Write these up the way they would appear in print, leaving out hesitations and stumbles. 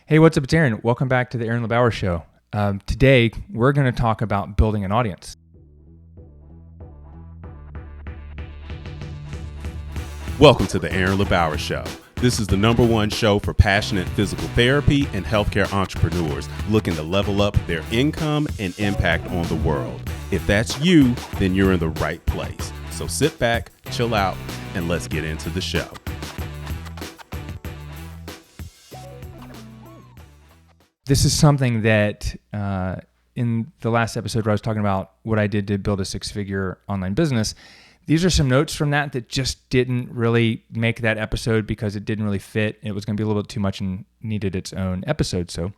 Hey, what's up? It's Aaron. Welcome back to the Aaron LeBauer Show. Today, we're going to talk about building an audience. Welcome to the Aaron LeBauer Show. This is the #1 show for passionate physical therapy and healthcare entrepreneurs looking to level up their income and impact on the world. If that's you, then you're in the right place. So sit back, chill out, and let's get into the show. This is something that in the last episode where I was talking about what I did to build a 6-figure online business, these are some notes from that just didn't really make that episode because it didn't really fit. It was going to be a little bit too much and needed its own episode. So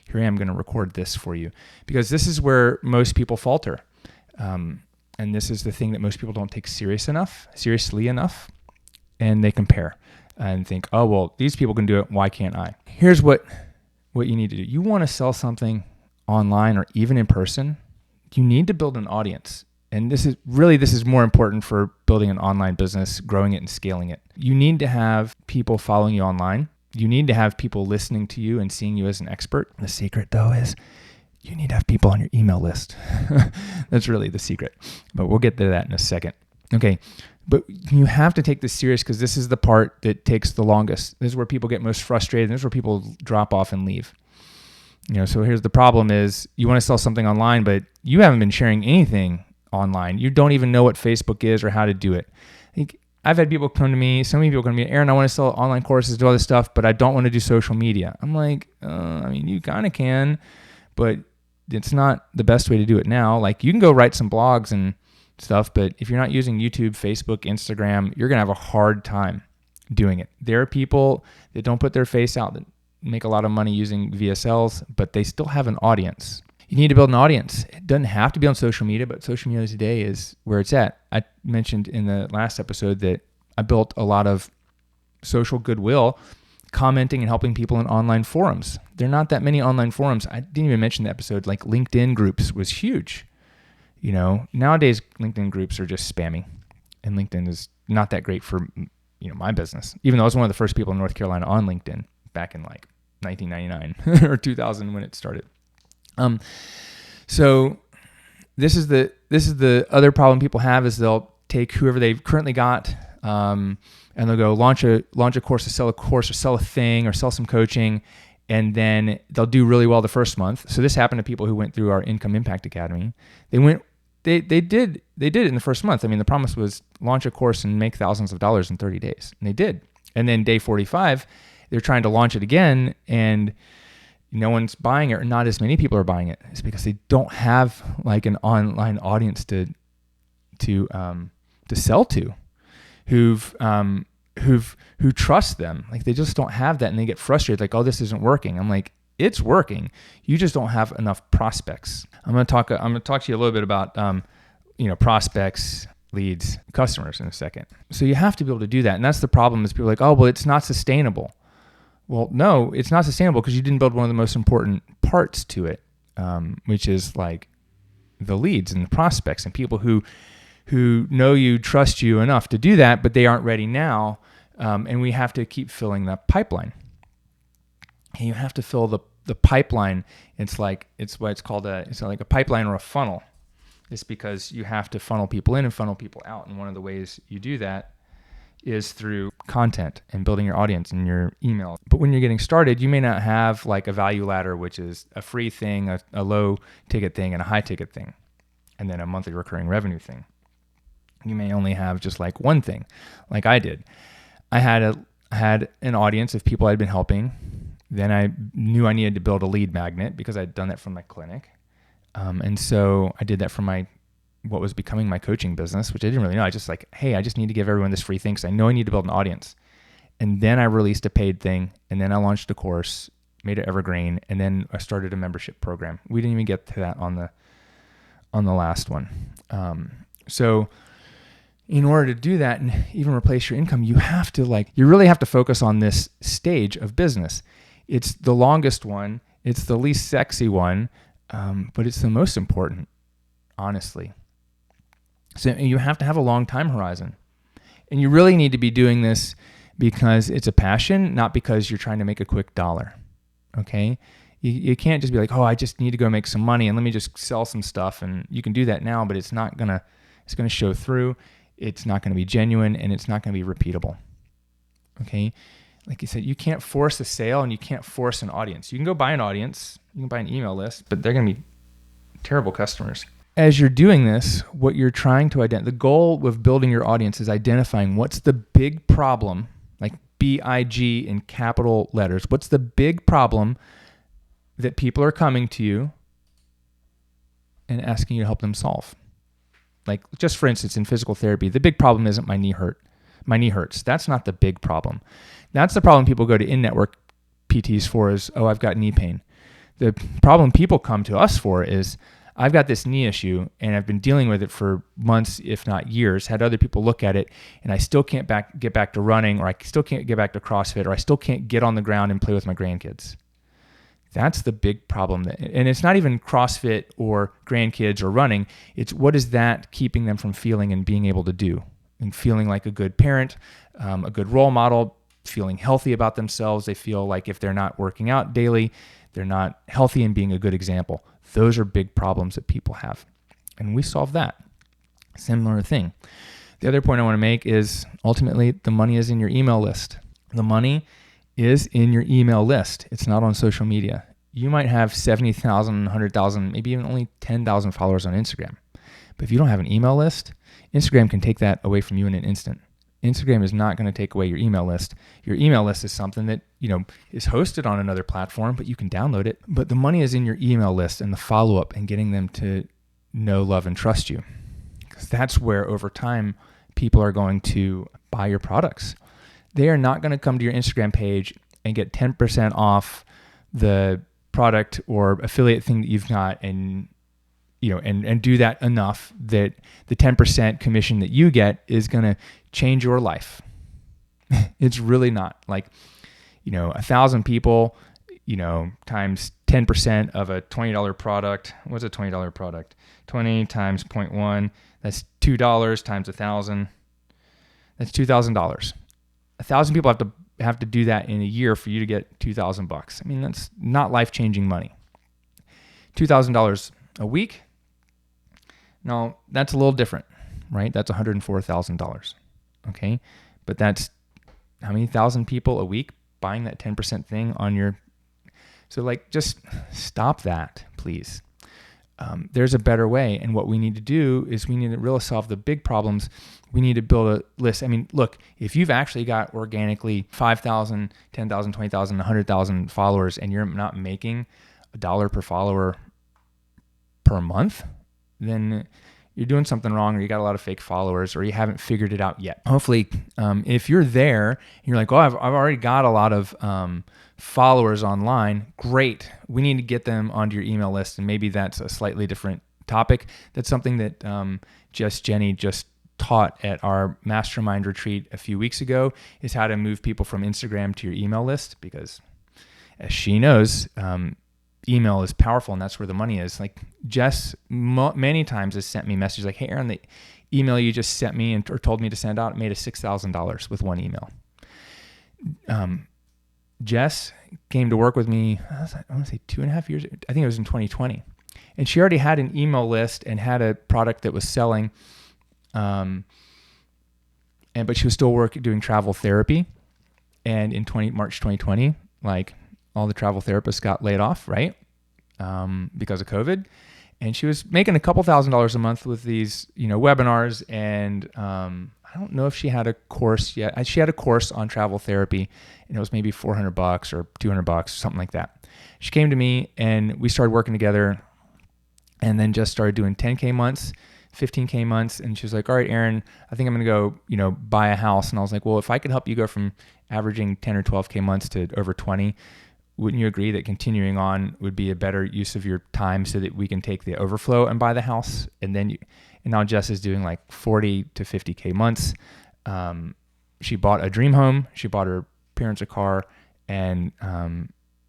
here I am going to record this for you because this is where most people falter. And this is the thing that most people don't take seriously enough, and they compare and think, oh, well, these people can do it. Why can't I? Here's what you need to do. You want to sell something online or even in person, you need to build an audience. And this is more important for building an online business, growing it and scaling it. You need to have people following you online. You need to have people listening to you and seeing you as an expert. The secret though is you need to have people on your email list. That's really the secret, but we'll get to that in a second. Okay. But you have to take this serious because this is the part that takes the longest. This is where people get most frustrated. This is where people drop off and leave. So here's the problem is you want to sell something online, but you haven't been sharing anything online. You don't even know what Facebook is or how to do it. I've had people come to me, so many people come to me, Aaron, I want to sell online courses, do all this stuff, but I don't want to do social media. I'm like, you kind of can, but it's not the best way to do it now. Like you can go write some blogs and stuff, but if you're not using YouTube, Facebook, Instagram, you're going to have a hard time doing it. There are people that don't put their face out that make a lot of money using VSLs, but they still have an audience. You need to build an audience. It doesn't have to be on social media, but social media today is where it's at. I mentioned in the last episode that I built a lot of social goodwill commenting and helping people in online forums. There are not that many online forums. I didn't even mention the episode, like LinkedIn groups was huge. Nowadays LinkedIn groups are just spammy, and LinkedIn is not that great for, my business. Even though I was one of the first people in North Carolina on LinkedIn back in like 1999 or 2000 when it started. So this is the other problem people have is they'll take whoever they've currently got, and they'll go launch a course, or sell a thing, or sell some coaching. And then they'll do really well the first month. So this happened to people who went through our Income Impact Academy. They did it in the first month. The promise was launch a course and make thousands of dollars in 30 days. And they did. And then day 45, they're trying to launch it again and no one's buying it, or not as many people are buying it. It's because they don't have like an online audience to sell to who trust them. Like they just don't have that, and they get frustrated like, oh, this isn't working. I'm like, it's working. You just don't have enough prospects. I'm going to talk to you a little bit about prospects, leads, customers in a second. So you have to be able to do that. And that's the problem is people are like, oh, well, it's not sustainable. Well, no, it's not sustainable because you didn't build one of the most important parts to it, which is like the leads and the prospects and people who know you, trust you enough to do that, but they aren't ready now. And we have to keep filling that pipeline. And you have to fill the pipeline. It's like a pipeline or a funnel. It's because you have to funnel people in and funnel people out. And one of the ways you do that is through content and building your audience and your email. But when you're getting started, you may not have like a value ladder, which is a free thing, a low ticket thing, and a high ticket thing, and then a monthly recurring revenue thing. You may only have just like one thing, like I did. I had an audience of people I'd been helping. Then I knew I needed to build a lead magnet because I'd done that from my clinic. And so I did that for what was becoming my coaching business, which I didn't really know. I just like, hey, I just need to give everyone this free thing because I know I need to build an audience. And then I released a paid thing, and then I launched a course, made it evergreen, and then I started a membership program. We didn't even get to that on the last one. So in order to do that and even replace your income, you really have to focus on this stage of business. It's the longest one. It's the least sexy one, but it's the most important, honestly. So you have to have a long time horizon. And you really need to be doing this because it's a passion, not because you're trying to make a quick dollar. Okay. You can't just be like, oh, I just need to go make some money and let me just sell some stuff. And you can do that now, but it's going to show through. It's not going to be genuine, and it's not going to be repeatable. Okay. Like you said, you can't force a sale and you can't force an audience. You can go buy an audience, you can buy an email list, but they're going to be terrible customers. As you're doing this, what you're trying to identify, the goal of building your audience is identifying what's the big problem, like BIG in capital letters. What's the big problem that people are coming to you and asking you to help them solve? Like, just for instance, in physical therapy, the big problem isn't my knee hurts. That's not the big problem. That's the problem people go to in-network PTs for is, oh, I've got knee pain. The problem people come to us for is, I've got this knee issue and I've been dealing with it for months, if not years, had other people look at it, and I still can't get back to running, or I still can't get back to CrossFit, or I still can't get on the ground and play with my grandkids. That's the big problem. And it's not even CrossFit or grandkids or running. It's what is that keeping them from feeling and being able to do, and feeling like a good parent, a good role model, feeling healthy about themselves. They feel like if they're not working out daily, they're not healthy and being a good example. Those are big problems that people have. And we solve that. Similar thing. The other point I want to make is ultimately the money is in your email list. The money is in your email list. It's not on social media. You might have 70,000, 100,000, maybe even only 10,000 followers on Instagram. But if you don't have an email list, Instagram can take that away from you in an instant. Instagram is not going to take away your email list. Your email list is something that, is hosted on another platform, but you can download it. But the money is in your email list and the follow-up and getting them to know, love, and trust you. Because that's where over time people are going to buy your products. They are not going to come to your Instagram page and get 10% off the product or affiliate thing that you've got and do that enough that the 10% commission that you get is going to change your life. It's really not. Like, 1,000 people, times 10% of a $20 product. What's a $20 product? 20 times 0.1, that's $2 times 1,000. That's $2,000. 1,000 people have to do that in a year for you to get $2,000. I mean, that's not life-changing money. $2,000 a week? No, that's a little different, right? That's $104,000. Okay, but that's how many thousand people a week buying that 10% thing on your. So just stop that, please. There's a better way, and what we need to do is we need to really solve the big problems. We need to build a list. I mean, look, if you've actually got organically 5,000, 10,000, 20,000, 100,000 followers, and you're not making $1 per follower per month, then you're doing something wrong, or you got a lot of fake followers, or you haven't figured it out yet. Hopefully, if you're there, and you're like, oh, I've already got a lot of followers online. Great. We need to get them onto your email list, and maybe that's a slightly different topic. That's something that Jenny just taught at our mastermind retreat a few weeks ago, is how to move people from Instagram to your email list, because as she knows, email is powerful, and that's where the money is. Like, Jess many times has sent me messages like, hey, Aaron, the email you just sent me or told me to send out made us $6,000 with one email. Jess came to work with me, I want to say 2.5 years. I think it was in 2020. And she already had an email list and had a product that was selling. But she was still doing travel therapy. And in March 2020, all the travel therapists got laid off, right? Because of COVID. And she was making a couple $1,000s a month with these, webinars. And I don't know if she had a course yet. She had a course on travel therapy, and it was maybe $400 or $200, something like that. She came to me and we started working together, and then just started doing 10K months, 15K months. And she was like, all right, Aaron, I think I'm going to go, buy a house. And I was like, well, if I could help you go from averaging 10 or 12K months to over 20, wouldn't you agree that continuing on would be a better use of your time so that we can take the overflow and buy the house? And now Jess is doing 40 to 50K months. She bought a dream home. She bought her parents a car, and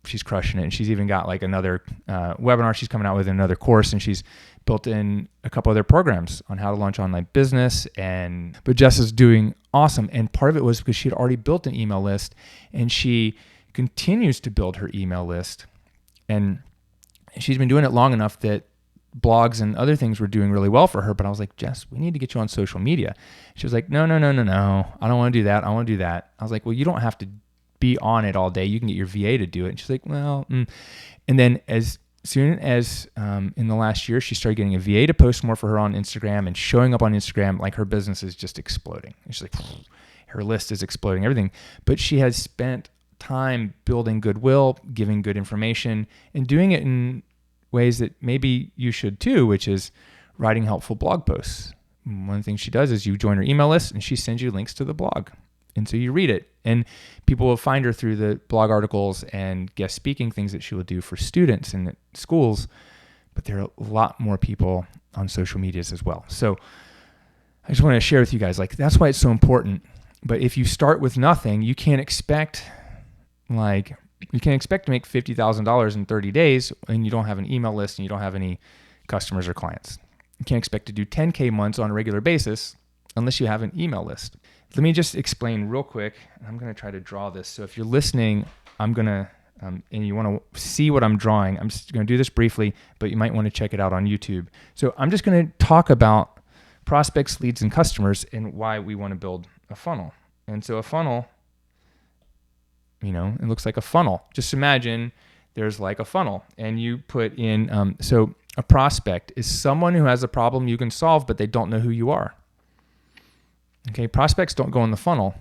she's crushing it. And she's even got another webinar she's coming out with, another course, and she's built in a couple other programs on how to launch online business. But Jess is doing awesome. And part of it was because she had already built an email list, and she continues to build her email list. And she's been doing it long enough that blogs and other things were doing really well for her. But I was like, Jess, we need to get you on social media. She was like, no. I don't want to do that. I want to do that. I was like, well, you don't have to be on it all day. You can get your VA to do it. And she's like, well, And then as soon as in the last year, she started getting a VA to post more for her on Instagram and showing up on Instagram, like her business is just exploding. And she's like, her list is exploding, everything. But she has spent time building goodwill, giving good information, and doing it in ways that maybe you should too, which is writing helpful blog posts. One of the things she does is you join her email list and she sends you links to the blog. And so you read it, and people will find her through the blog articles and guest speaking things that she will do for students in the schools. But there are a lot more people on social medias as well. So I just want to share with you guys, like, that's why it's so important. But if you start with nothing, you can't expect to make $50,000 in 30 days and you don't have an email list and you don't have any customers or clients. You can't expect to do 10K months on a regular basis unless you have an email list. Let me just explain real quick. I'm going to try to draw this. So if you're listening, I'm going to, and you want to see what I'm drawing, I'm just going to do this briefly, but you might want to check it out on YouTube. So I'm just going to talk about prospects, leads, and customers and why we want to build a funnel. And so a funnel, it looks like a funnel. Just imagine there's like a funnel and you put in, so a prospect is someone who has a problem you can solve, but they don't know who you are. Okay, prospects don't go in the funnel,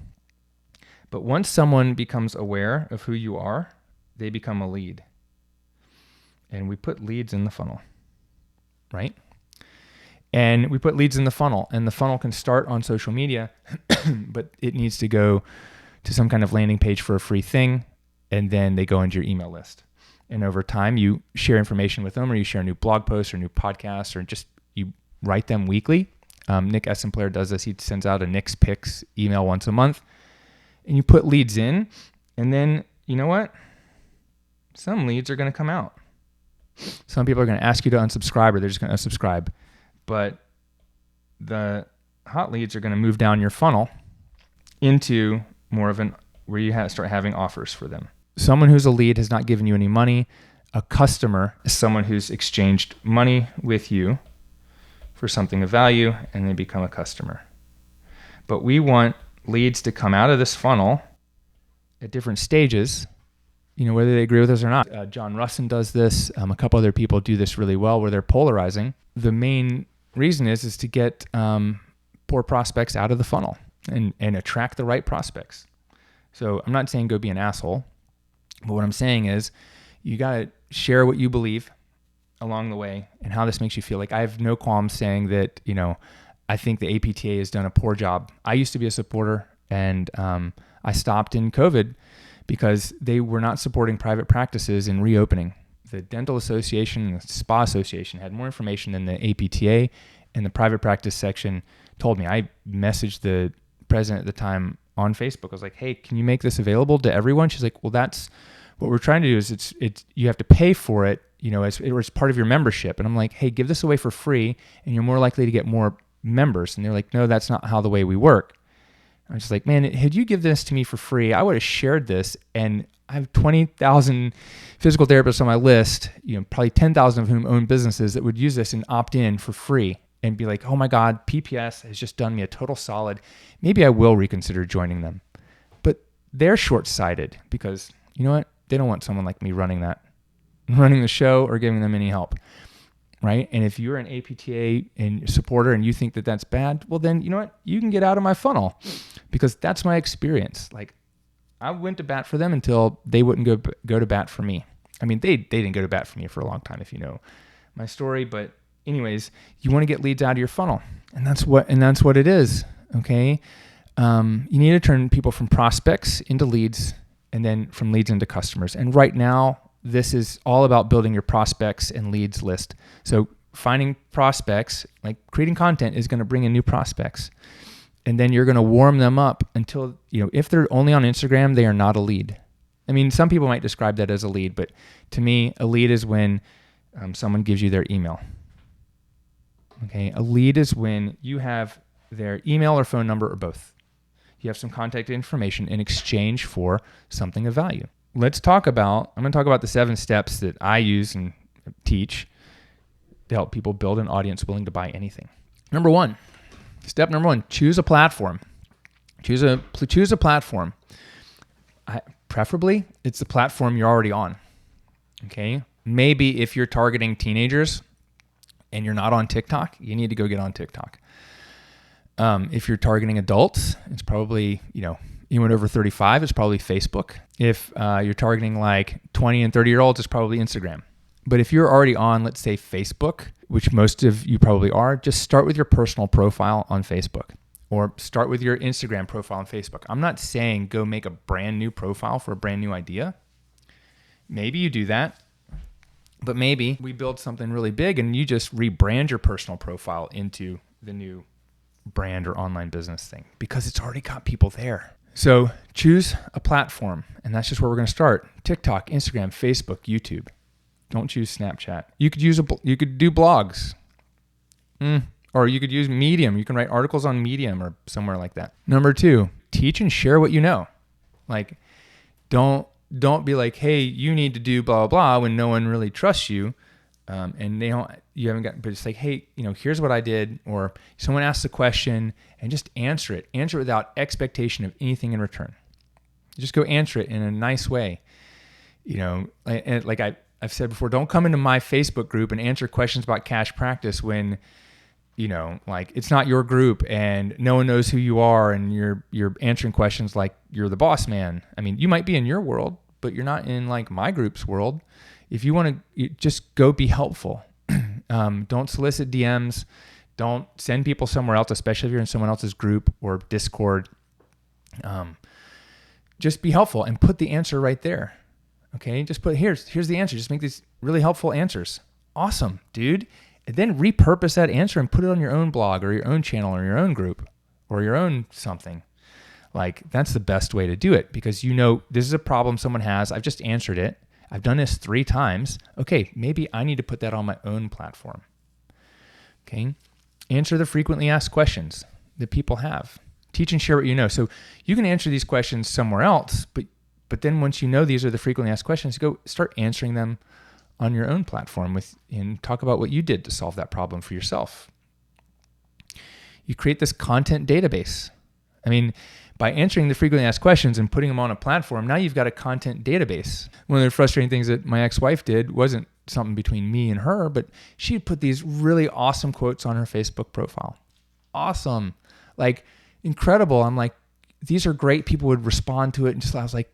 but once someone becomes aware of who you are, they become a lead. And we put leads in the funnel, right? And we put leads in the funnel, and the funnel can start on social media, but it needs to go to some kind of landing page for a free thing, and then they go into your email list. And over time, you share information with them, or you share new blog posts or new podcasts, or just you write them weekly. Nick Essenplayer does this. He sends out a Nick's Picks email once a month, and you put leads in, and then you know what? Some leads are going to come out. Some people are going to ask you to unsubscribe, or they're just going to unsubscribe. But the hot leads are going to move down your funnel into more of where you start having offers for them. Someone who's a lead has not given you any money. A customer is someone who's exchanged money with you for something of value, and they become a customer. But we want leads to come out of this funnel at different stages, whether they agree with us or not. John Russin does this. A couple other people do this really well where they're polarizing. The main reason is to get poor prospects out of the funnel and attract the right prospects. So I'm not saying go be an asshole, but what I'm saying is you got to share what you believe along the way and how this makes you feel. Like, I have no qualms saying that, I think the APTA has done a poor job. I used to be a supporter, and I stopped in COVID because they were not supporting private practices in reopening. The Dental Association and the Spa Association had more information than the APTA, and the private practice section told me. I messaged the president at the time on Facebook. I was like, hey, can you make this available to everyone? She's like, well, that's what we're trying to do. Is it's you have to pay for it, as part of your membership. And I'm like, hey, give this away for free, and you're more likely to get more members. And they're like, no, that's not how the way we work. I was just like, man, had you give this to me for free, I would have shared this. And I have 20,000 physical therapists on my list, probably 10,000 of whom own businesses that would use this and opt in for free and be like, oh my God, PPS has just done me a total solid. Maybe I will reconsider joining them. But they're short-sighted because, you know what? They don't want someone like me running the show or giving them any help, right? And if you're an APTA and supporter and you think that that's bad, well then, you know what? You can get out of my funnel because that's my experience. Like, I went to bat for them until they wouldn't go to bat for me. I mean, they didn't go to bat for me for a long time, if you know my story. But anyways, you want to get leads out of your funnel, and that's what it is. Okay, you need to turn people from prospects into leads, and then from leads into customers. And right now, this is all about building your prospects and leads list. So finding prospects, like creating content, is going to bring in new prospects. And then you're going to warm them up until, if they're only on Instagram, they are not a lead. I mean, some people might describe that as a lead, but to me, a lead is when someone gives you their email. Okay, a lead is when you have their email or phone number or both. You have some contact information in exchange for something of value. I'm going to talk about the 7 steps that I use and teach to help people build an audience willing to buy anything. Step number one, choose a platform. Choose a platform. Preferably, it's the platform you're already on. Okay? Maybe if you're targeting teenagers and you're not on TikTok, you need to go get on TikTok. If you're targeting adults, it's probably, anyone over 35, it's probably Facebook. If you're targeting like 20 and 30-year-olds, it's probably Instagram. But if you're already on, let's say, Facebook, which most of you probably are, just start with your personal profile on Facebook or start with your Instagram profile on Facebook. I'm not saying go make a brand new profile for a brand new idea. Maybe you do that, but maybe we build something really big and you just rebrand your personal profile into the new brand or online business thing because it's already got people there. So choose a platform, and that's just where we're going to start. TikTok, Instagram, Facebook, YouTube. Don't choose Snapchat. You could do blogs. Or you could use Medium. You can write articles on Medium or somewhere like that. Number 2, teach and share what you know. Like, don't be like, hey, you need to do blah, blah, blah when no one really trusts you. And you haven't got, but it's like, hey, here's what I did. Or someone asks a question and just answer it. Answer it without expectation of anything in return. Just go answer it in a nice way. And like I've said before, don't come into my Facebook group and answer questions about cash practice when, like it's not your group and no one knows who you are and you're answering questions like you're the boss man. I mean, you might be in your world, but you're not in like my group's world. If you want to just go be helpful, don't solicit DMs, don't send people somewhere else, especially if you're in someone else's group or Discord. Just be helpful and put the answer right there. Okay, just put here's the answer. Just make these really helpful answers. Awesome, dude. And then repurpose that answer and put it on your own blog or your own channel or your own group or your own something. Like that's the best way to do it because this is a problem someone has. I've just answered it. I've done this 3 times. Okay, maybe I need to put that on my own platform. Okay, answer the frequently asked questions that people have. Teach and share what you know. So you can answer these questions somewhere else, but then once you know these are the frequently asked questions, go start answering them on your own platform and talk about what you did to solve that problem for yourself. You create this content database. I mean, by answering the frequently asked questions and putting them on a platform, now you've got a content database. One of the frustrating things that my ex-wife did wasn't something between me and her, but she'd put these really awesome quotes on her Facebook profile. Awesome. Like, incredible. I'm like, these are great. People would respond to it. And I was like,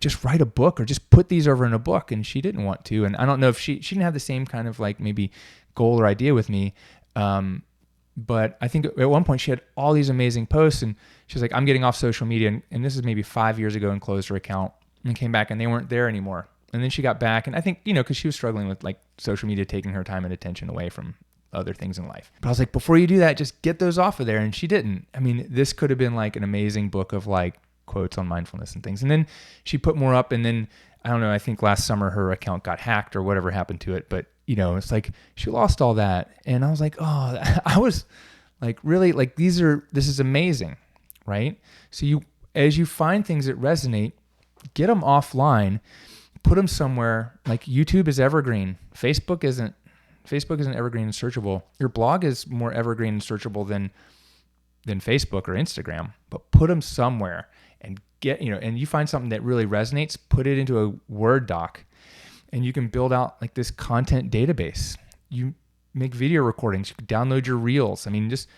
just write a book or just put these over in a book. And she didn't want to. And I don't know if she didn't have the same kind of like maybe goal or idea with me. But I think at one point she had all these amazing posts and she was like, I'm getting off social media. And this is maybe 5 years ago and closed her account and came back and they weren't there anymore. And then she got back. And I think, because she was struggling with like social media taking her time and attention away from other things in life. But I was like, before you do that, just get those off of there. And she didn't. I mean, this could have been like an amazing book of like quotes on mindfulness and things. And then she put more up and then, I don't know, I think last summer her account got hacked or whatever happened to it. But, it's like she lost all that. And I was like, oh, I was like, really like this is amazing, right? So as you find things that resonate, get them offline, put them somewhere. Like YouTube is evergreen. Facebook isn't evergreen and searchable. Your blog is more evergreen and searchable than Facebook or Instagram, but put them somewhere and and you find something that really resonates, put it into a Word doc and you can build out like this content database. You make video recordings, you can download your reels. I mean, just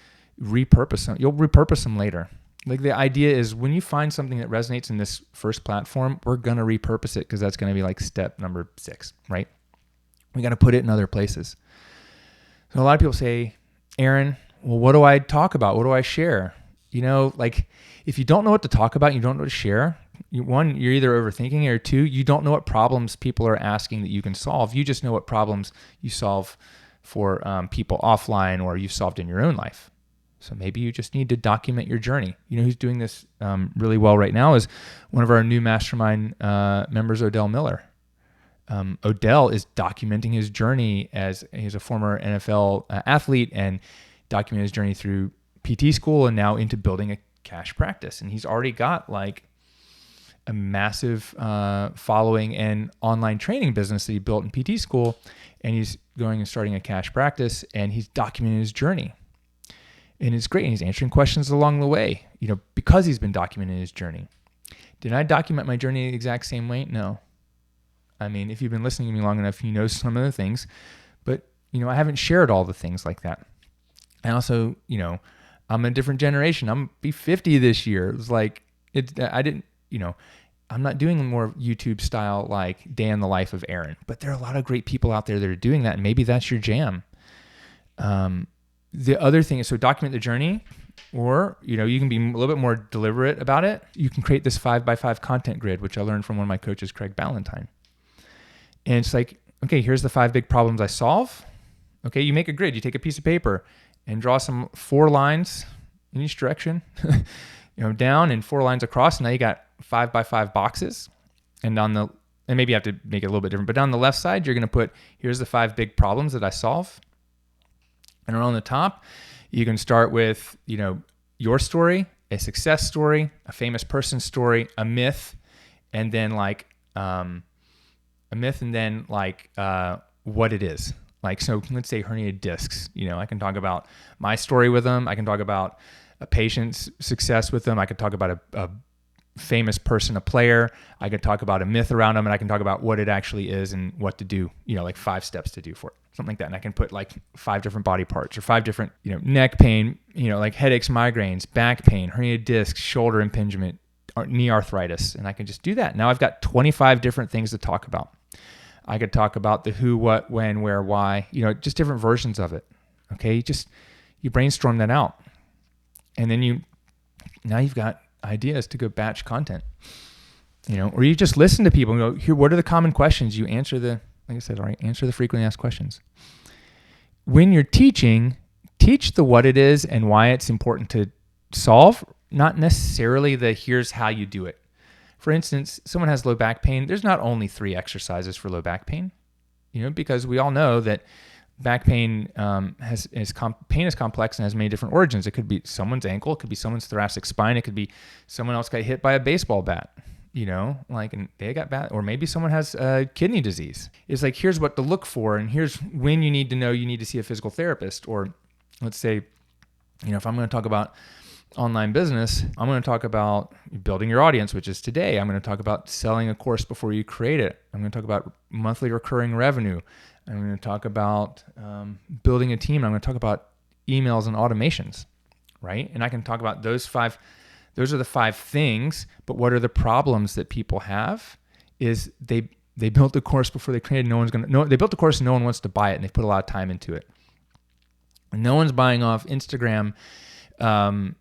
repurpose them. You'll repurpose them later. Like the idea is when you find something that resonates in this first platform, we're going to repurpose it because that's going to be like step number 6, right? We got to put it in other places. So a lot of people say, Aaron, well, what do I talk about? What do I share? Like if you don't know what to talk about, you don't know what to share. One, you're either overthinking it, or 2, you don't know what problems people are asking that you can solve. You just know what problems you solve for people offline or you've solved in your own life. So maybe you just need to document your journey. Who's doing this really well right now is one of our new mastermind members, Odell Miller. Odell is documenting his journey as he's a former NFL athlete and documenting his journey through PT school and now into building a cash practice. And he's already got like a massive following and online training business that he built in PT school, and he's going and starting a cash practice, and he's documenting his journey. And it's great. And he's answering questions along the way, because he's been documenting his journey. Did I document my journey the exact same way? No. I mean, if you've been listening to me long enough, you know some of the things, but I haven't shared all the things like that. And also, I'm a different generation. I'm be 50 this year. It was like, I'm not doing more YouTube style, like day in the life of Aaron, but there are a lot of great people out there that are doing that. And maybe that's your jam. The other thing is, so document the journey, or, you can be a little bit more deliberate about it. You can create this 5x5 content grid, which I learned from one of my coaches, Craig Ballantyne. And it's like, okay, here's the 5 big problems I solve. Okay, you make a grid. You take a piece of paper and draw 4 lines in each direction, down and 4 lines across. And now you got 5x5 boxes. And maybe you have to make it a little bit different, but down the left side, you're going to put, here's the 5 big problems that I solve. And around the top, you can start with, your story, a success story, a famous person story, a myth, and then what it is. Like, so let's say herniated discs. I can talk about my story with them. I can talk about a patient's success with them. I could talk about a famous person, a player. I could talk about a myth around them, and I can talk about what it actually is and what to do, like 5 steps to do for it, something like that. And I can put like 5 different body parts or 5 different, neck pain, like headaches, migraines, back pain, herniated discs, shoulder impingement, knee arthritis. And I can just do that. Now I've got 25 different things to talk about. I could talk about the who, what, when, where, why, just different versions of it. Okay. You brainstorm that out. And then now you've got ideas to go batch content, or you just listen to people and go, here, what are the common questions? You answer answer the frequently asked questions. When you're teaching, teach the what it is and why it's important to solve, not necessarily the here's how you do it. For instance, someone has low back pain. There's not only 3 exercises for low back pain, because we all know that back pain pain is complex and has many different origins. It could be someone's ankle, it could be someone's thoracic spine, it could be someone else got hit by a baseball bat, and they got bad, or maybe someone has kidney disease. It's like, here's what to look for, and here's when you need to know you need to see a physical therapist. Or let's say, if I'm going to talk about online business, I'm going to talk about building your audience, which is today. I'm going to talk about selling a course before you create it. I'm going to talk about monthly recurring revenue. I'm going to talk about building a team. I'm going to talk about emails and automations, right? And I can talk about those 5. Those are the 5 things. But what are the problems that people have? Is they built the course before they created. They built the course and no one wants to buy it, and they put a lot of time into it. And no one's buying off Instagram, but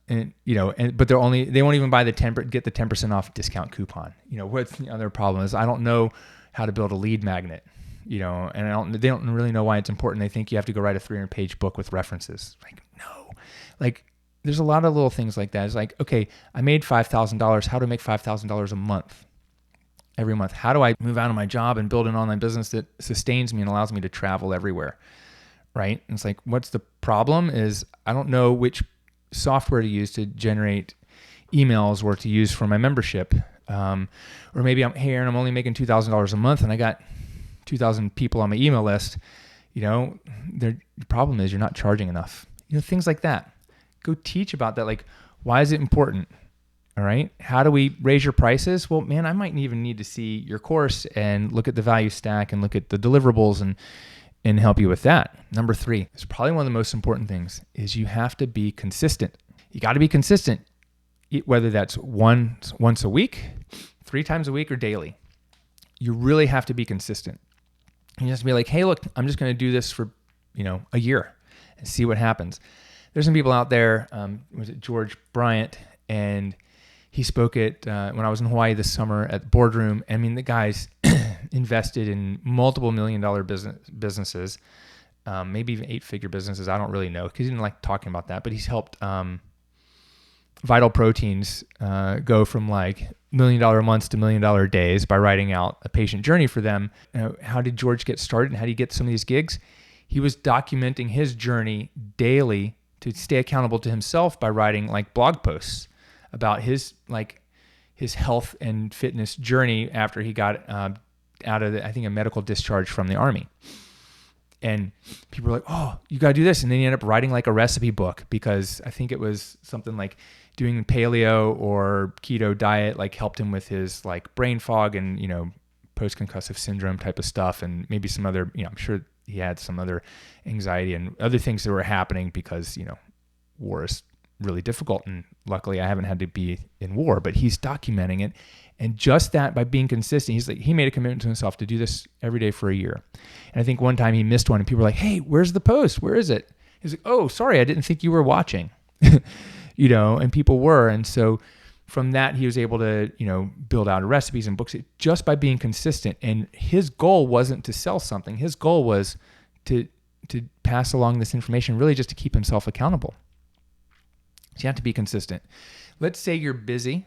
they won't even buy get the 10% off discount coupon. What's the other problem is, I don't know how to build a lead magnet, and they don't really know why it's important. They think you have to go write a 300-page book with references. Like, no, there's a lot of little things like that. It's like, okay, I made $5,000. How do I make $5,000 a month? Every month. How do I move out of my job and build an online business that sustains me and allows me to travel everywhere? Right? And it's like, what's the problem is, I don't know which software to use to generate emails or to use for my membership. Or maybe I'm here and I'm only making $2,000 a month and I got 2,000 people on my email list. The problem is you're not charging enough. Things like that. Go teach about that. Like, why is it important? All right. How do we raise your prices? Well, man, I might even need to see your course and look at the value stack and look at the deliverables and help you with that. Number 3 is probably one of the most important things, is you have to be consistent. You got to be consistent, whether that's once a week, 3 times a week, or daily. You really have to be consistent. You have to be like, hey, look, I'm just going to do this for, a year and see what happens. There's some people out there, was it George Bryant, and he spoke at, when I was in Hawaii this summer at the boardroom. I mean, the guy's invested in multiple $1 million businesses, maybe even 8-figure businesses. I don't really know, because he didn't like talking about that, but he's helped Vital Proteins go from like $1 million months to $1 million days by writing out a patient journey for them. How did George get started, and how did he get some of these gigs? He was documenting his journey daily to stay accountable to himself by writing like blog posts about his his health and fitness journey after he got out of, I think, a medical discharge from the Army. And people were like, oh, you got to do this. And then he ended up writing like a recipe book because I think it was something like doing paleo or keto diet, like helped him with his like brain fog and, post-concussive syndrome type of stuff. And maybe some other, I'm sure he had some other anxiety and other things that were happening because, war is really difficult. And luckily I haven't had to be in war, but he's documenting it. And just that, by being consistent, he made a commitment to himself to do this every day for a year. And I think one time he missed one and people were like, hey, where's the post? Where is it? He's like, oh, sorry, I didn't think you were watching, and people were. And so from that, he was able to, build out recipes and books just by being consistent. And his goal wasn't to sell something. His goal was to pass along this information, really just to keep himself accountable. So you have to be consistent. Let's say you're busy.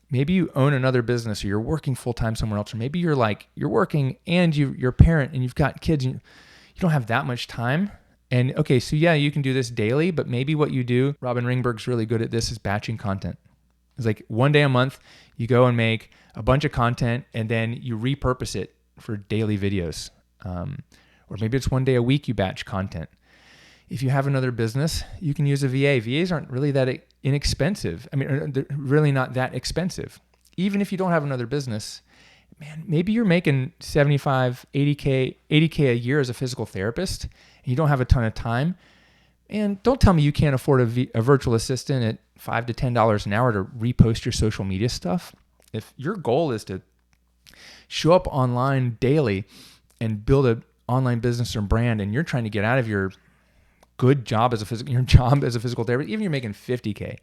Maybe you own another business or you're working full-time somewhere else, or maybe you're working and you're a parent and you've got kids and you don't have that much time. And okay, so yeah, you can do this daily, but maybe what you do, Robin Ringberg's really good at this, is batching content. It's like one day a month, you go and make a bunch of content and then you repurpose it for daily videos. Or maybe it's one day a week you batch content. If you have another business, you can use a VA. VAs aren't really that inexpensive. I mean, they're really not that expensive. Even if you don't have another business, man, maybe you're making 75, 80K a year as a physical therapist, and you don't have a ton of time. And don't tell me you can't afford a virtual assistant at $5 to $10 an hour to repost your social media stuff. If your goal is to show up online daily and build an online business or brand, and you're trying to get out of your job as a physical therapist, even if you're making $50K,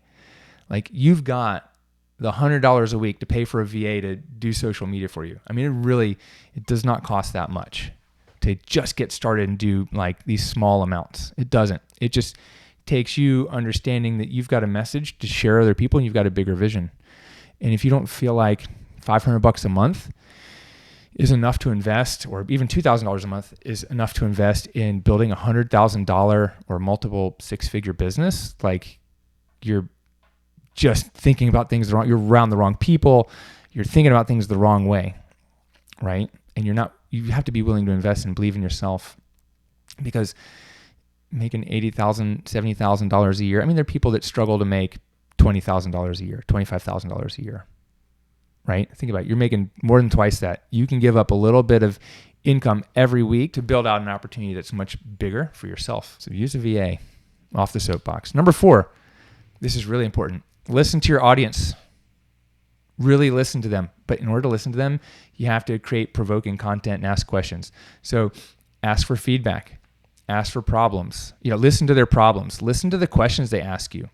like you've got the $100 a week to pay for a VA to do social media for you. I mean, it does not cost that much to just get started and do like these small amounts. It doesn't. It just takes you understanding that you've got a message to share with other people and you've got a bigger vision. And if you don't feel like $500 a month is enough to invest, or even $2,000 a month is enough to invest in building a $100,000 or multiple six-figure business, like you're just thinking about things wrong. You're around the wrong people. You're thinking about things the wrong way, right? And you have to be willing to invest and believe in yourself, because making $80,000, $70,000 a year, I mean, there are people that struggle to make $20,000 a year, $25,000 a year. Right? Think about it. You're making more than twice that. You can give up a little bit of income every week to build out an opportunity that's much bigger for yourself. So use a VA. Off the soapbox. Number 4, this is really important. Listen to your audience. Really listen to them. But in order to listen to them, you have to create provoking content and ask questions. So ask for feedback. Ask for problems. Listen to their problems. Listen to the questions they ask you.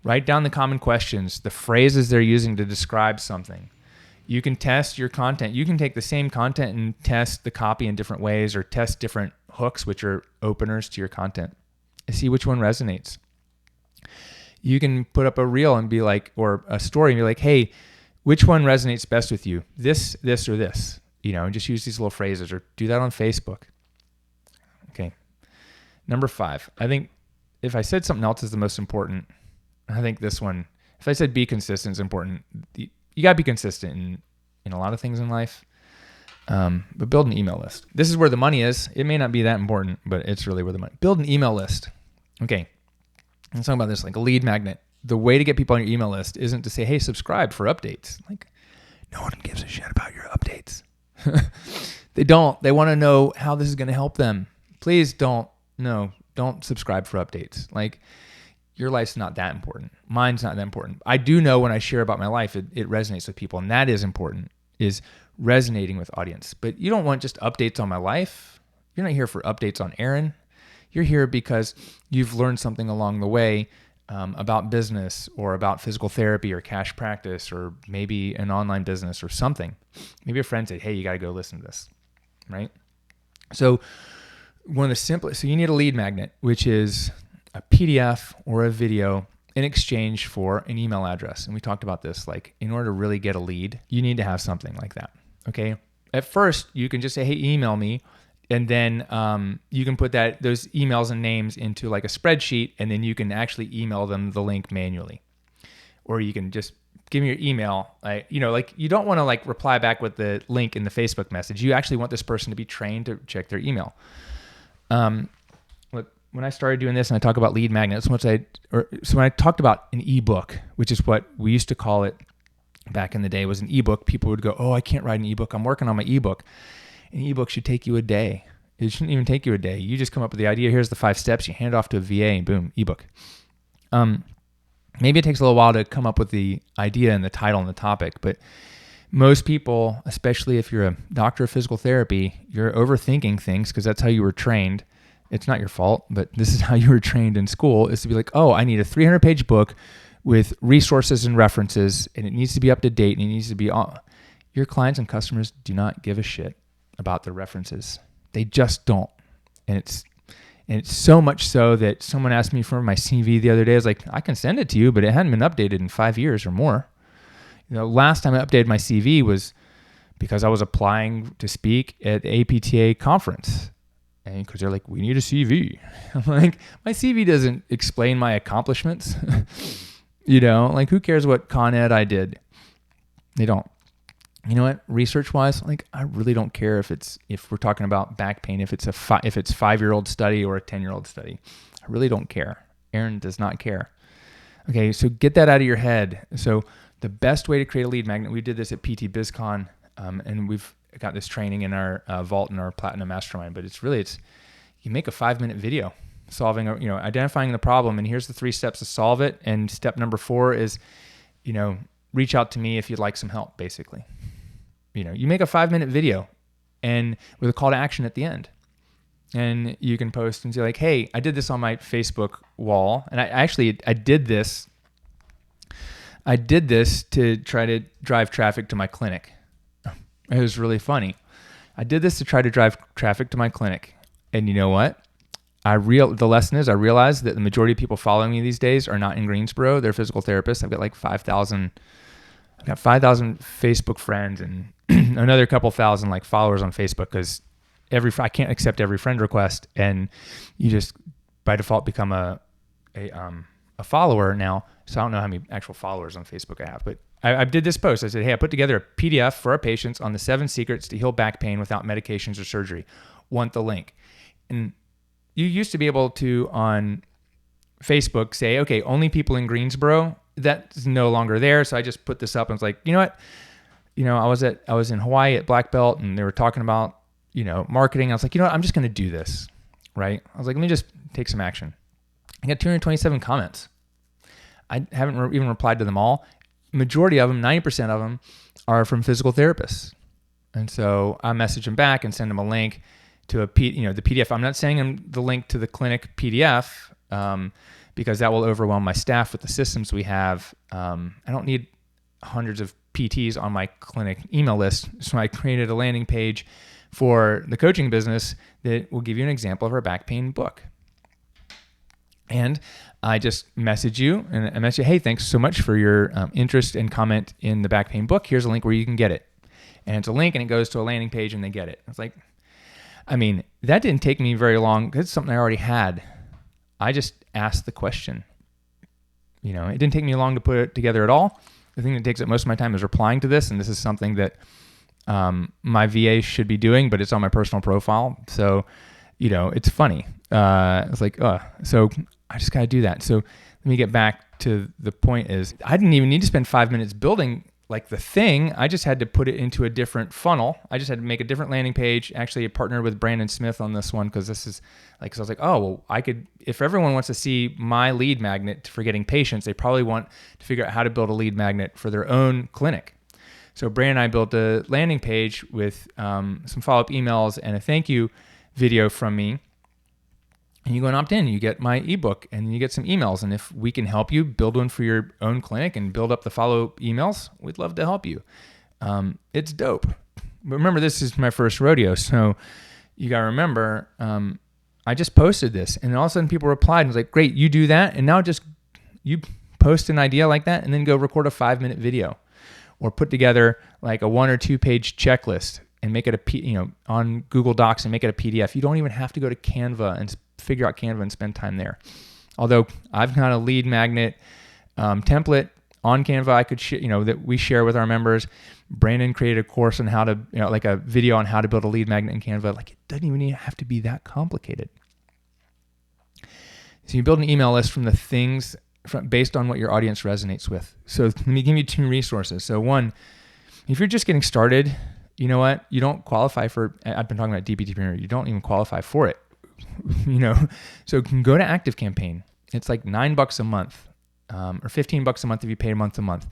Write down the common questions, the phrases they're using to describe something. You can test your content. You can take the same content and test the copy in different ways, or test different hooks, which are openers to your content, and see which one resonates. You can put up a reel and be like, or a story and be like, hey, which one resonates best with you? This, or this, and just use these little phrases, or do that on Facebook. Okay. Number 5, I think if I said something else is the most important, I think this one, if I said be consistent is important, you got to be consistent in a lot of things in life, but build an email list. This is where the money is. It may not be that important, but it's really where the money. Build an email list. Okay, let's talk about this, like a lead magnet. The way to get people on your email list isn't to say, hey, subscribe for updates. Like, no one gives a shit about your updates. They don't. They want to know how this is going to help them. Please don't subscribe for updates. Like, your life's not that important. Mine's not that important. I do know when I share about my life, it resonates with people, and that is important, is resonating with audience. But you don't want just updates on my life. You're not here for updates on Aaron. You're here because you've learned something along the way about business, or about physical therapy, or cash practice, or maybe an online business or something. Maybe a friend said, hey, you got to go listen to this, right? So one of the simplest, so you need a lead magnet, which is a PDF or a video in exchange for an email address. And we talked about this, like in order to really get a lead, you need to have something like that. Okay. At first you can just say, hey, email me. And then you can put those emails and names into like a spreadsheet, and then you can actually email them the link manually. Or you can just give me your email. Like you don't want to like reply back with the link in the Facebook message. You actually want this person to be trained to check their email. Look, when I started doing this and I talk about lead magnets, so when I talked about an ebook, which is what we used to call it back in the day, was an ebook, people would go, oh, I can't write an ebook. I'm working on my ebook. An ebook should take you a day. It shouldn't even take you a day. You just come up with the idea. Here's the 5 steps. You hand it off to a VA and boom, ebook. Maybe it takes a little while to come up with the idea and the title and the topic, but most people, especially if you're a doctor of physical therapy, you're overthinking things because that's how you were trained. It's not your fault, but this is how you were trained in school, is to be like, oh, I need a 300-page book with resources and references, and it needs to be up to date, and it needs to be all. Your clients and customers do not give a shit about the references. They just don't. And it's so much so that someone asked me for my CV the other day. I was like, I can send it to you, but it hadn't been updated in 5 years or more. Last time I updated my CV was because I was applying to speak at the APTA conference. And because they're like, we need a CV. I'm like, my CV doesn't explain my accomplishments. Like who cares what Con Ed I did? They don't. You know what? Research-wise, like I really don't care if we're talking about back pain, if it's 5-year-old study or a 10-year-old study. I really don't care. Aaron does not care. Okay, so get that out of your head. So the best way to create a lead magnet, we did this at PT BizCon, and we've got this training in our Vault and our Platinum Mastermind. But it's you make a 5-minute video solving, identifying the problem, and here's the 3 steps to solve it. And step number 4 is, reach out to me if you'd like some help, basically. You make a 5-minute video and with a call to action at the end. And you can post and say like, hey, I did this on my Facebook wall. And I did this to try to drive traffic to my clinic. It was really funny. I did this to try to drive traffic to my clinic. And you know what? The lesson is I realized that the majority of people following me these days are not in Greensboro. They're physical therapists. I've got like 5,000 Facebook friends and another couple thousand like followers on Facebook because I can't accept every friend request, and you just by default become a follower now. So I don't know how many actual followers on Facebook I have, but I did this post. I said, hey, I put together a PDF for our patients on the 7 secrets to heal back pain without medications or surgery. Want the link? And you used to be able to on Facebook say, okay, only people in Greensboro. That's no longer there. So I just put this up and was like, you know what? I was in Hawaii at Black Belt and they were talking about, marketing. I was like, you know what? I'm just going to do this. Right. I was like, let me just take some action. I got 227 comments. I haven't even replied to them all. Majority of them, 90% of them are from physical therapists. And so I message them back and send them a link to the PDF. I'm not sending them the link to the clinic PDF, because that will overwhelm my staff with the systems we have. I don't need hundreds of PTs on my clinic email list. So I created a landing page for the coaching business that will give you an example of our back pain book. And I just message you and I message you, hey, thanks so much for your interest and comment in the back pain book. Here's a link where you can get it. And it's a link and it goes to a landing page and they get it. It's like, that didn't take me very long because it's something I already had. I just asked the question. It didn't take me long to put it together at all. The thing that takes up most of my time is replying to this, and this is something that my VA should be doing, but it's on my personal profile. So, it's funny. It's like, so I just got to do that. So let me get back to the point is I didn't even need to spend 5 minutes building like the thing. I just had to put it into a different funnel. I just had to make a different landing page. Actually, I partnered with Brandon Smith on this one because this is like, cause I was like, oh, well, I could, if everyone wants to see my lead magnet for getting patients, they probably want to figure out how to build a lead magnet for their own clinic. So Brandon and I built a landing page with some follow-up emails and a thank you video from me. And you go and opt in, you get my ebook and you get some emails. And if we can help you build one for your own clinic and build up the follow-up emails, we'd love to help you. It's dope. But remember, this is my first rodeo. So you got to remember, I just posted this and all of a sudden people replied and was like, great, you do that. And now just you post an idea like that and then go record a 5-minute video or put together like a 1 or 2 page checklist and make it on Google Docs and make it a PDF. You don't even have to go to Canva and figure out Canva and spend time there. Although I've got a lead magnet template on Canva I could that we share with our members. Brandon created a course on how to, like a video on how to build a lead magnet in Canva. Like, it doesn't even have to be that complicated. So you build an email list from the things based on what your audience resonates with. So let me give you 2 resources. So one, if you're just getting started, you know what? You don't qualify for, I've been talking about DPTpreneur, you don't even qualify for it, So you can go to ActiveCampaign. It's like $9 a month, or $15 a month if you pay month to month.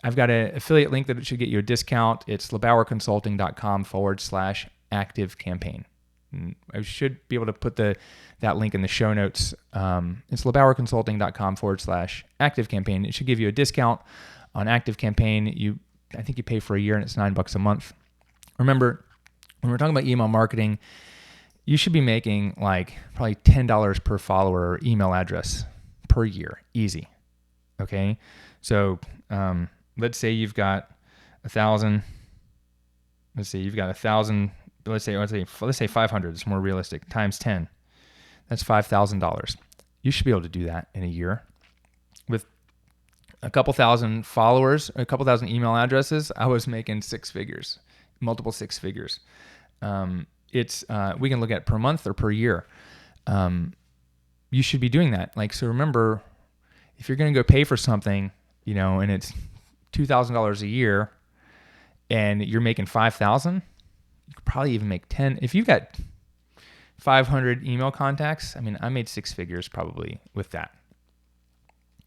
I've got an affiliate link that should get you a discount. It's LeBauerConsulting.com/ActiveCampaign. I should be able to put that link in the show notes. It's LeBauerConsulting.com/ActiveCampaign. It should give you a discount on ActiveCampaign. I think you pay for a year and it's $9 a month. Remember, when we're talking about email marketing, you should be making like probably $10 per follower or email address per year. Easy. Okay. So, let's say you've got 1,000. Let's say you've got 1,000. Let's say 500. It's more realistic. Times 10. That's $5,000. You should be able to do that in a year with a couple thousand followers, a couple thousand email addresses. I was making 6 figures, multiple 6 figures. We can look at per month or per year. You should be doing that. So remember, if you're going to go pay for something, and it's $2,000 a year and you're making 5,000, you could probably even make 10. If you've got 500 email contacts, I made 6 figures probably with that.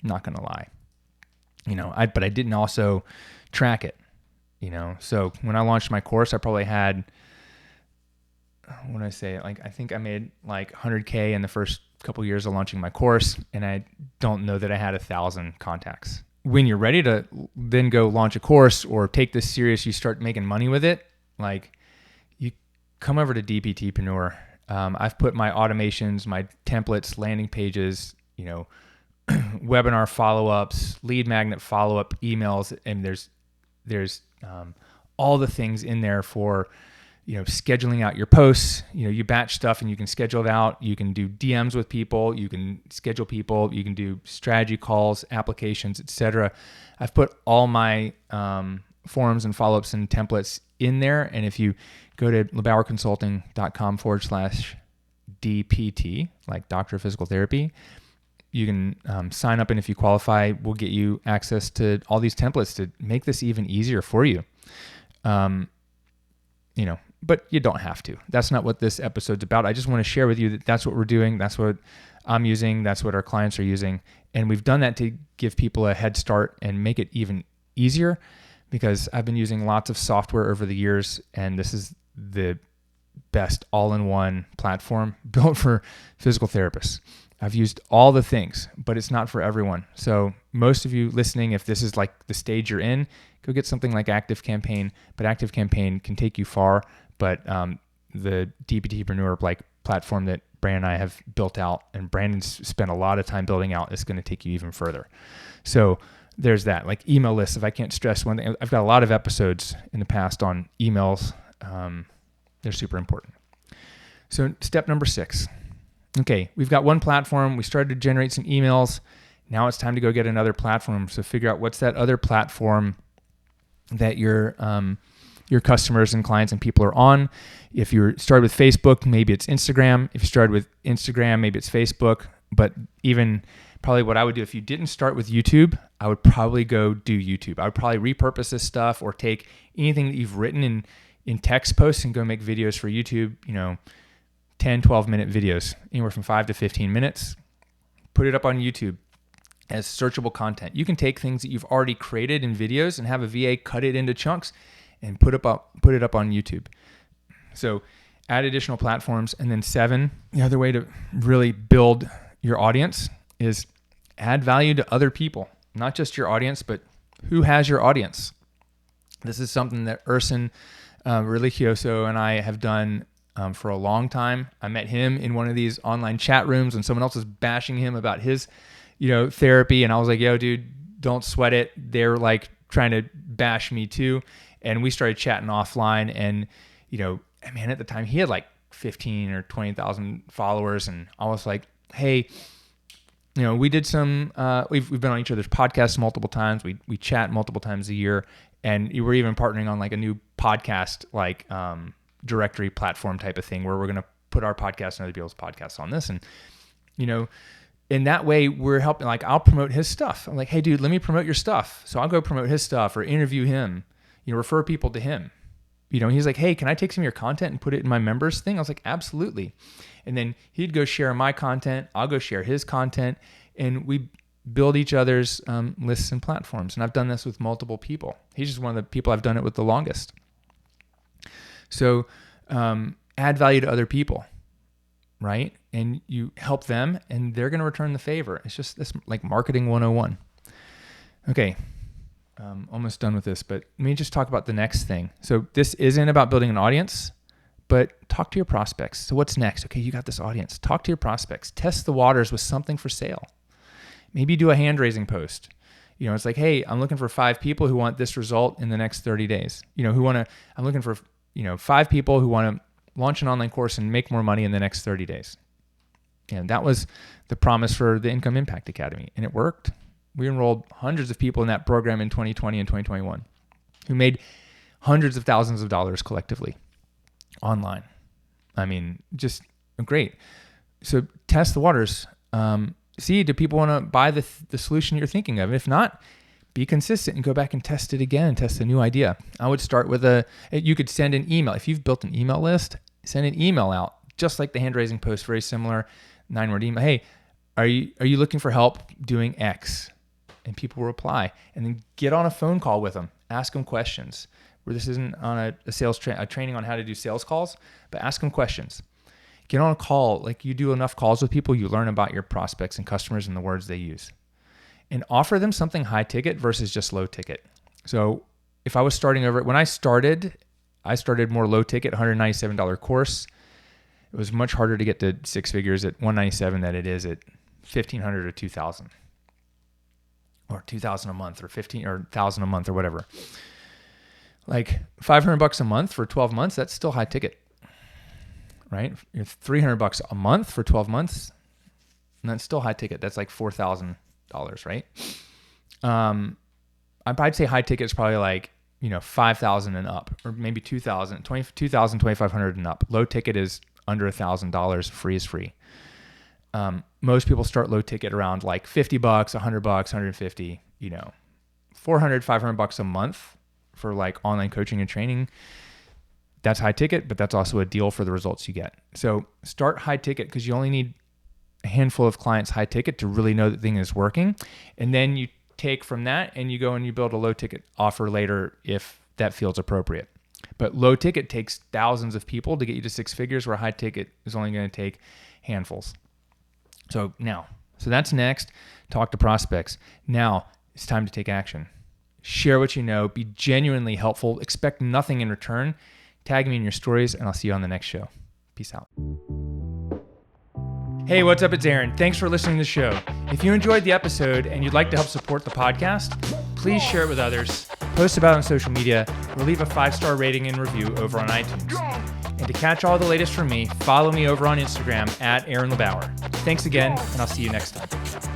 Not going to lie. But I didn't also track it, So when I launched my course, I probably had, I think I made like 100K in the first couple of years of launching my course, and I don't know that I had 1,000 contacts. When you're ready to then go launch a course or take this serious, you start making money with it, you come over to DPTpreneur. I've put my automations, my templates, landing pages, webinar follow-ups, lead magnet follow-up emails, and there's all the things in there for scheduling out your posts. You batch stuff and you can schedule it out. You can do DMs with people. You can schedule people. You can do strategy calls, applications, etc. I've put all my forms and follow-ups and templates in there. And if you go to LeBauerConsulting.com/DPT, like Doctor of Physical Therapy, you can sign up, and if you qualify, we'll get you access to all these templates to make this even easier for you. But you don't have to. That's not what this episode's about. I just want to share with you that that's what we're doing. That's what I'm using. That's what our clients are using. And we've done that to give people a head start and make it even easier, because I've been using lots of software over the years, and this is the best all-in-one platform built for physical therapists. I've used all the things, but it's not for everyone. So most of you listening, if this is like the stage you're in, go get something like ActiveCampaign. But ActiveCampaign can take you far. But the DPTpreneur platform that Brandon and I have built out, and Brandon's spent a lot of time building out, is going to take you even further. So there's that. Like email lists. If I can't stress one thing, I've got a lot of episodes in the past on emails. They're super important. So step number 6. Okay, we've got one platform. We started to generate some emails. Now it's time to go get another platform. So figure out what's that other platform that your customers and clients and people are on. If you started with Facebook, maybe it's Instagram. If you started with Instagram, maybe it's Facebook. But even probably what I would do if you didn't start with YouTube, I would probably go do YouTube. I would probably repurpose this stuff or take anything that you've written in text posts and go make videos for YouTube, 10, 12-minute videos, anywhere from 5 to 15 minutes. Put it up on YouTube as searchable content. You can take things that you've already created in videos and have a VA cut it into chunks and put it up on YouTube. So add additional platforms. And then 7, the other way to really build your audience is add value to other people, not just your audience, but who has your audience. This is something that Urson Religioso and I have done for a long time. I met him in one of these online chat rooms when someone else was bashing him about his, therapy. And I was like, yo, dude, don't sweat it. They're like trying to bash me too. And we started chatting offline, and, at the time he had like 15 or 20,000 followers. And I was like, hey, we did some, we've been on each other's podcasts multiple times. We chat multiple times a year, and we're even partnering on like a new podcast, like directory platform type of thing where we're going to put our podcast and other people's podcasts on this. And, in that way we're helping, like I'll promote his stuff. I'm like, hey dude, let me promote your stuff. So I'll go promote his stuff or interview him, refer people to him. He's like, hey, can I take some of your content and put it in my members thing? I was like, absolutely. And then he'd go share my content. I'll go share his content, and we build each other's lists and platforms. And I've done this with multiple people. He's just one of the people I've done it with the longest. So add value to other people, right? And you help them, and they're going to return the favor. It's just this like marketing 101. Okay. Almost done with this, but let me just talk about the next thing. So this isn't about building an audience, but talk to your prospects. So what's next? Okay, you got this audience. Talk to your prospects. Test the waters with something for sale. Maybe do a hand raising post. It's like, hey, I'm looking for 5 people who want this result in the next 30 days. I'm looking for, 5 people who want to launch an online course and make more money in the next 30 days. And that was the promise for the Income Impact Academy, and it worked. We enrolled hundreds of people in that program in 2020 and 2021 who made hundreds of thousands of dollars collectively online. I mean, just great. So test the waters. See, do people want to buy the solution you're thinking of? If not, be consistent and go back and test it again, test a new idea. I would start with you could send an email. If you've built an email list, send an email out, just like the hand raising post, very similar, 9-word email. Hey, are you looking for help doing X? And people will reply, and then get on a phone call with them, ask them questions. Where this isn't on a sales training on how to do sales calls, but ask them questions. Get on a call. Like you do enough calls with people, you learn about your prospects and customers and the words they use, and offer them something high ticket versus just low ticket. So if I was starting over, when I started more low ticket, $197 course. It was much harder to get to 6 figures at $197 than it is at $1,500 or $2,000. Or $2,000 a month, or $15,000 or $1,000 a month, or whatever. Like $500 a month for 12 months, that's still high ticket, right? If $300 a month for 12 months, and that's still high ticket. That's like $4,000, right? I'd say high ticket is probably like $5,000 and up, or maybe $2,000, $2,500 and up. Low ticket is under $1,000. Free is free. Most people start low ticket around like $50, $100, $150, $400, $500 a month for like online coaching and training. That's high ticket, but that's also a deal for the results you get. So start high ticket, because you only need a handful of clients high ticket to really know that thing is working. And then you take from that and you go and you build a low ticket offer later if that feels appropriate. But low ticket takes thousands of people to get you to 6 figures, where high ticket is only going to take handfuls. So that's next. Talk to prospects. Now it's time to take action. Share what you know. Be genuinely helpful. Expect nothing in return. Tag me in your stories, and I'll see you on the next show. Peace out. Hey, what's up? It's Aaron. Thanks for listening to the show. If you enjoyed the episode and you'd like to help support the podcast, please share it with others, post about it on social media, or leave a 5-star rating and review over on iTunes. And to catch all the latest from me, follow me over on Instagram at Aaron LeBauer. Thanks again, and I'll see you next time.